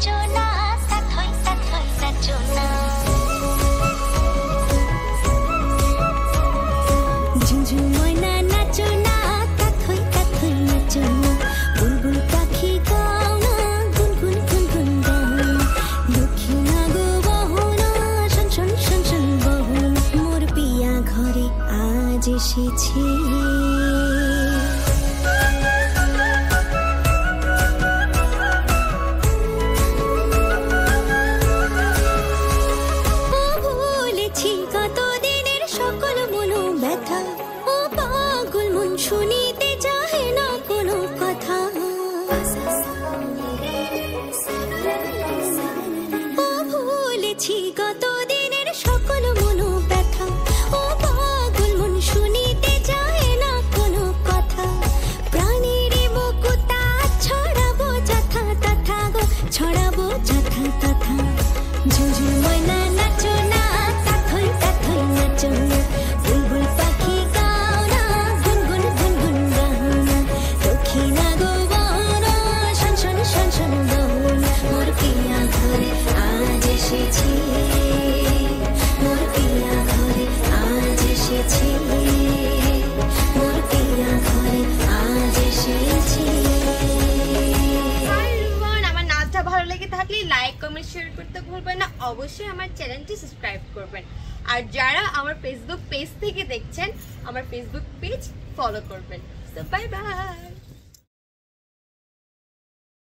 নাচো না সাথই সাথই নাচো না ঝুনঝুন ময়না নাচো না সাথই সাথই নাচো না বুলবুল পাখি গাও না গুনগুন গুনগুন গাও না দক্ষিণা গো বহো না শোন শোন শোন শোন বহো মোর পিয়া ঘরে আজ এসেছে শুনিতে চাহে না কোনো কথা ভুলেছি কত দিনের সকল মনো ব্যথা ও পাগল মন শুনিতে চাহে না কোনো কথা প্রাণের মুকুতা ছড়াবো যথা তথা গো ছড়াবো যথা তথা ঝুঝুর ময়না নাচো না সাথই সাথই নাচো না বুলবুল পাখি গাও না গুনগুন গুনগুন গাও না দক্ষিণা গো বহনা শোন শোন শোন শোন গাও না মোর পিয়া ঘরে আজ এসেছি মোর পিয়া ঘরে আজ এসেছি মোর পিয়া ঘরে আজ এসেছি। আমার নাচটা ভালো লেগে থাকলে লাইক কমেন্ট শেয়ার করতে ভুলবেন না অবশ্যই আমার চ্যানেলটি সাবস্ক্রাইব করবেন আর যারা আমার ফেসবুক পেজ থেকে দেখছেন আমার ফেসবুক পেজ ফলো করবেন। So bye bye.